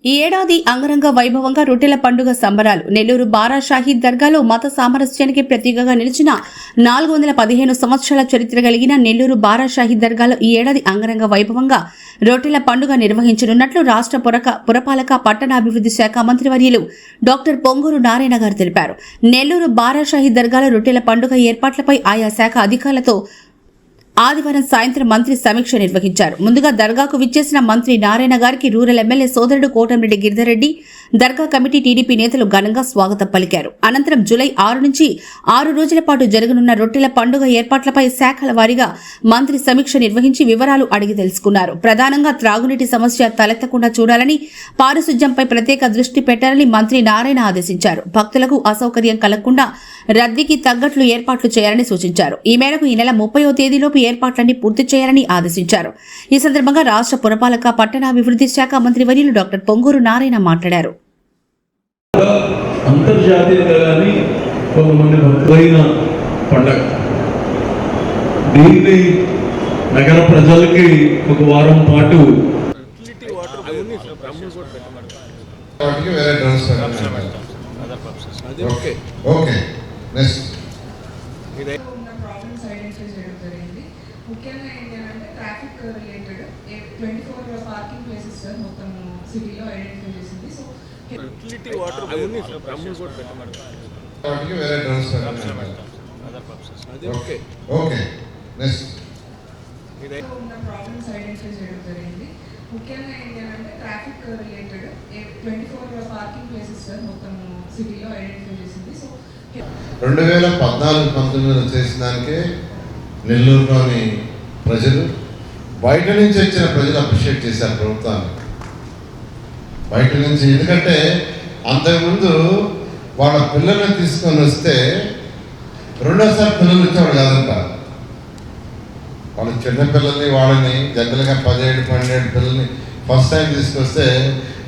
ఈ ఏడాది అంగరంగ వైభవంగా రొట్టెల పండుగ సంబరాలు. నెల్లూరు బారా షాహీద్ దర్గాలో మత సామరస్యానికి ప్రతీకగా నిలిచిన 415 సంవత్సరాల చరిత్ర కలిగిన నెల్లూరు బారా షాహీద్ దర్గాలో ఈ ఏడాది అంగరంగ వైభవంగా రొట్టెల పండుగ నిర్వహించనున్నట్లు రాష్ట్ర పురపాలక పట్టణాభివృద్ధి శాఖ మంత్రివర్యులు డాక్టర్ పొంగూరు నారాయణ గారు తెలిపారు. నెల్లూరు బారా షాహీద్ దర్గాలో రొట్టెల పండుగ ఏర్పాట్లపై ఆయా శాఖ అధికారులతో ఆదివారం సాయంత్రం మంత్రి సమీక్ష నిర్వహించారు. ముందుగా దర్గాకు విచ్చేసిన మంత్రి నారాయణ గారికి రూరల్ ఎమ్మెల్యే సోదరుడు కోటంరెడ్డి గిరిధర్రెడ్డి, దర్గా కమిటీ టీడీపీ నేతలు ఘనంగా స్వాగతం పలికారు. అనంతరం జూలై 6 నుంచి 6 రోజుల పాటు జరగనున్న రొట్టెల పండుగ ఏర్పాట్లపై శాఖల వారీగా మంత్రి సమీక్ష నిర్వహించి వివరాలు అడిగి తెలుసుకున్నారు. ప్రధానంగా త్రాగునీటి సమస్య తలెత్తకుండా చూడాలని, పారిశుధ్యంపై ప్రత్యేక దృష్టి పెట్టాలని మంత్రి నారాయణ ఆదేశించారు. భక్తులకు అసౌకర్యం కలగకుండా రద్దీకి తగ్గట్లు ఏర్పాట్లు చేయాలని సూచించారు. ఈ మేరకు ఈ నెల 30వ తేదీలోపు ఏర్పాట్లన్నీ పూర్తి చేయాలని ఆదేశించారు. ఈ సందర్భంగా రాష్ట్ర పురపాలక పట్టణాభివృద్ధి శాఖ మంత్రి వర్యులు డాక్టర్ పొంగూరు నారాయణ మాట్లాడారు. అంతర్జాతీయంగా కానీ కొంతమంది భక్తులైన పండగ దీన్ని నగర ప్రజలకి ఒక వారం పాటు ముఖ్యంగా ఏంటంటే traffic related 24 parking places sir మొత్తం సిటీలో ఐడెంటిఫై చేసింది. సో యూటిలిటీ వాటర్ అవన్నీ బ్రహ్మస్ కూడా పెట్టమన్నారు. వాటికి వేరే transfer other purposes okay okay next ఇదే ఉన్న ప్రాబ్లమ్స్ ఐడెంటిఫై చేయడం జరిగింది. ముఖ్యంగా ఏంటంటే traffic related 24 parking places sir మొత్తం సిటీలో ఐడెంటిఫై చేసింది. సో 2014-19 చేసిన దానికే నెల్లూరులోని ప్రజలు, బయట నుంచి వచ్చిన ప్రజలు అప్రిషియేట్ చేశారు ప్రభుత్వాన్ని. బయట నుంచి, ఎందుకంటే అంతకుముందు వాళ్ళ పిల్లల్ని తీసుకొని వస్తే రెండోసారి పిల్లలు వచ్చేవాడు కాదంట. వాళ్ళ చిన్నపిల్లల్ని వాళ్ళని జనరల్గా 17-12 పిల్లల్ని ఫస్ట్ టైం తీసుకొస్తే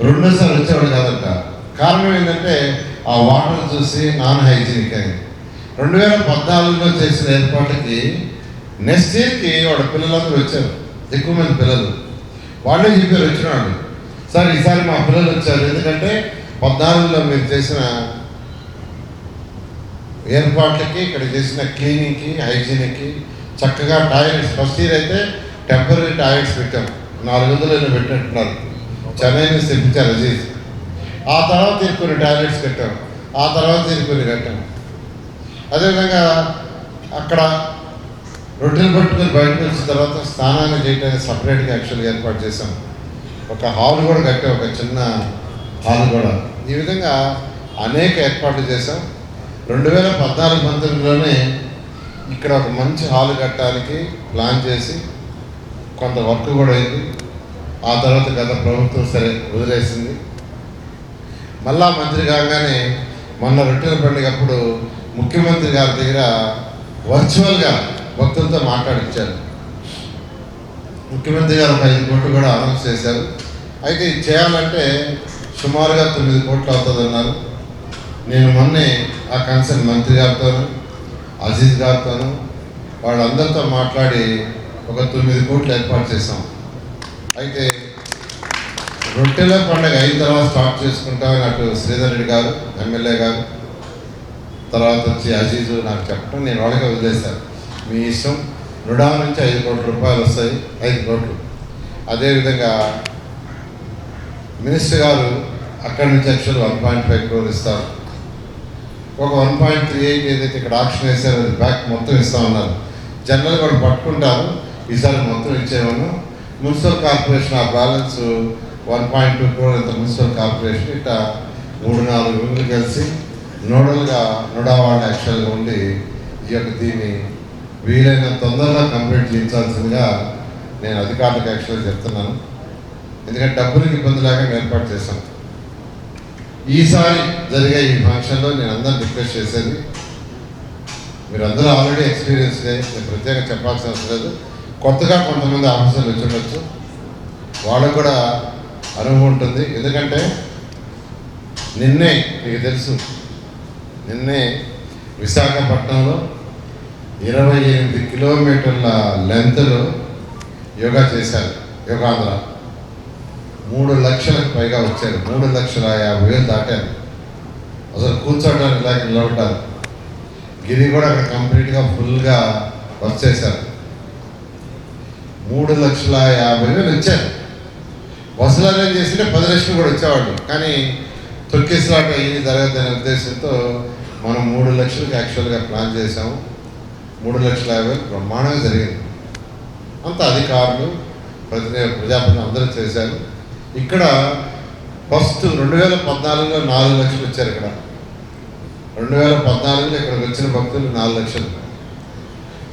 రెండోసారి వచ్చేవాడు కాదంట. కారణం ఏంటంటే ఆ వాటర్ చూసి నాన్ హైజీనిక్ అని. 2014లో చేసిన ఏర్పాట్లకి నెక్స్ట్ ఇయర్కి వాడు పిల్లలందరూ వచ్చారు, ఎక్కువ మంది పిల్లలు. వాళ్ళే చెప్పారు వచ్చినాడు, సార్ ఈసారి మా పిల్లలు వచ్చారు, ఎందుకంటే 14లో మీరు చేసిన ఏర్పాట్లకి, ఇక్కడ చేసిన క్లీనింగ్కి, హైజీనిక్కి చక్కగా టాయిలెట్స్, ఫస్ట్ ఇయర్ అయితే టెంపరీ టాయిలెట్స్ పెట్టాం, 400 పెట్టినట్టున్నారు, చెన్నై నుంచి తెప్పించారు అజీజ్. ఆ తర్వాత కొన్ని టాయిలెట్స్ కట్టాం, ఆ తర్వాత కొన్ని కట్టాం. అదేవిధంగా అక్కడ రొట్టెలు పట్టుకొని బయటకు వచ్చిన తర్వాత స్నానాన్ని చేయడానికి సపరేట్గా యాక్చువల్గా ఏర్పాటు చేసాం. ఒక హాల్ కూడా కట్టాం, ఒక చిన్న హాల్ కూడా. ఈ విధంగా అనేక ఏర్పాట్లు చేసాం. 2014-19లోనే ఇక్కడ ఒక మంచి హాల్ కట్టడానికి ప్లాన్ చేసి కొంత వర్క్ కూడా అయింది. ఆ తర్వాత గత ప్రభుత్వం సరే వదిలేసింది. మళ్ళా మంత్రి కాగానే మొన్న రొట్టెల పండుగ అప్పుడు ముఖ్యమంత్రి గారి దగ్గర వర్చువల్గా భక్తులతో మాట్లాడించారు. ముఖ్యమంత్రి గారు 5 కోట్లు కూడా అనౌన్స్ చేశారు. అయితే ఇది చేయాలంటే సుమారుగా 9 కోట్లు అవుతుందన్నారు. నేను మొన్నే ఆ కన్సర్న్ మంత్రి గారితోనూ, అజీజ్ గారితోనూ వాళ్ళందరితో మాట్లాడి ఒక 9 కోట్లు ఏర్పాటు చేశాం. అయితే రొట్టెల పండుగ అయిన తర్వాత స్టార్ట్ చేసుకుంటామని అటు శ్రీధర్ రెడ్డి గారు ఎమ్మెల్యే గారు, తర్వాత వచ్చి అజీజు నాకు చెప్పడం, నేను వాళ్ళకే వదిలేశాను, మీ ఇష్టం, నుడా నుంచి 5 కోట్ల రూపాయలు వస్తాయి, 5 కోట్లు. అదేవిధంగా మినిస్టర్ గారు అక్కడి నుంచి యాక్చువల్ 1.5 crore ఇస్తారు. ఒక 1.38 ఏదైతే ఇక్కడ ఆప్షన్ వేసారో అది బ్యాక్ మొత్తం ఇస్తామన్నారు. జనరల్ కూడా పట్టుకుంటారు, ఈసారి మొత్తం ఇచ్చేవాను. మున్సిపల్ కార్పొరేషన్ ఆ బ్యాలెన్స్ 1.2 crore ఇంత మున్సిపల్ కార్పొరేషన్ ఇట్లా 3-4 ఊళ్ళు కలిసి నోడల్గా నుడా వాళ్ళు యాక్చువల్గా ఉండి ఈ యొక్క దీన్ని వీలైన తొందరగా కంప్లీట్ చేయించాల్సిందిగా నేను అధికారులకు యాక్చువల్గా చెప్తున్నాను. ఎందుకంటే డబ్బులకు ఇబ్బంది లేకుండా ఏర్పాటు చేశాం. ఈసారి జరిగే ఈ ఫంక్షన్లో నేను అందరిని రిక్వెస్ట్ చేసేది, మీరు అందరూ ఆల్రెడీ ఎక్స్పీరియన్స్ నేను ప్రత్యేకంగా చెప్పాల్సిన అవసరం లేదు. కొత్తగా కొంతమంది ఆఫీసర్లు వచ్చి ఉండొచ్చు, వాళ్ళకు కూడా అనుభవం ఉంటుంది. ఎందుకంటే నిన్నే మీకు తెలుసు, నిన్నే విశాఖపట్నంలో 28 కిలోమీటర్ల లెంత్లో యోగా చేశారు, యోగాంధ్ర. 3 లక్షలకు పైగా వచ్చారు. 3,50,000 దాటారు. అసలు కూర్చోవడానికి లేక నిలబడ్డారు. గిరి కూడా అక్కడ కంప్లీట్గా ఫుల్గా వర్క్ చేశారు. 3,50,000 వచ్చారు. బస్సులు అరేంజ్ చేసింటే 10 లక్షలు కూడా వచ్చేవాళ్ళు. కానీ తొక్కిసలాట ఏమి జరగదనే ఉద్దేశంతో మనం 3 లక్షలకు యాక్చువల్గా ప్లాన్ చేసాము. 3,50,000 బ్రహ్మాండంగా జరిగింది. అంత అధికారులు ప్రజాప్రతినిధులు అందరూ చేశారు. ఇక్కడ ఫస్ట్ 2014లో 4 లక్షలు వచ్చారు. ఇక్కడ 2014లో ఇక్కడికి వచ్చిన భక్తులు 4 లక్షలు.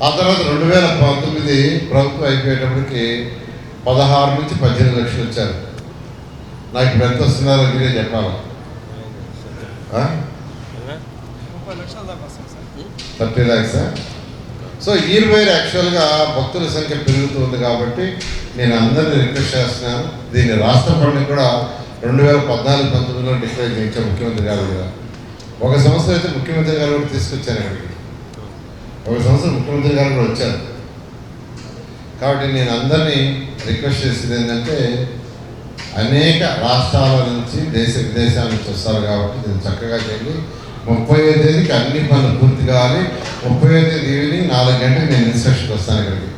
ఆ తర్వాత 2019 ప్రభుత్వం అయిపోయేటప్పటికి 16 నుంచి 18 లక్షలు వచ్చారు. నాకు ఇప్పుడు ఎంత వస్తున్నారో మీరే చెప్పాలి. 30 lakhs. సో ఈ వేరు యాక్చువల్గా భక్తుల సంఖ్య పెరుగుతుంది కాబట్టి నేను అందరినీ రిక్వెస్ట్ చేస్తున్నాను. దీన్ని రాష్ట్ర పండుగ కూడా 2014-19లో డిక్లేర్ చేయించాను ముఖ్యమంత్రి గారు కూడా. ఒక సంవత్సరం అయితే ముఖ్యమంత్రి గారు కూడా తీసుకొచ్చాను ఇక్కడికి. ఒక సంవత్సరం ముఖ్యమంత్రి గారు కూడా వచ్చారు. కాబట్టి నేను అందరినీ రిక్వెస్ట్ చేసేది ఏంటంటే అనేక రాష్ట్రాల నుంచి దేశ విదేశాల నుంచి వస్తారు కాబట్టి దీన్ని చక్కగా చేయండి. 30వ తేదీకి అన్ని పనులు పూర్తి కావాలి. 30వ తేదీ ఈవినింగ్ 4 గంటలకు నేను ఇన్స్ట్రక్షన్కి వస్తాను ఇక్కడికి.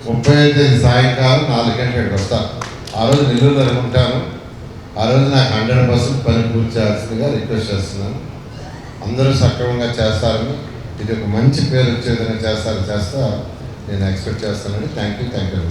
30వ తేదీ సాయంకాలం 4 గంటలకు ఇక్కడికి వస్తాను. ఆ రోజు నెల్లూరులో అనుకుంటాను. ఆ రోజు నాకు 100% పని పూర్తి చేయాల్సిందిగా రిక్వెస్ట్ చేస్తున్నాను. అందరూ సక్రమంగా చేస్తారని, ఇది ఒక మంచి పేరు వచ్చే విధంగా చేస్తా నేను ఎక్స్పెక్ట్ చేస్తానండి. Thank you.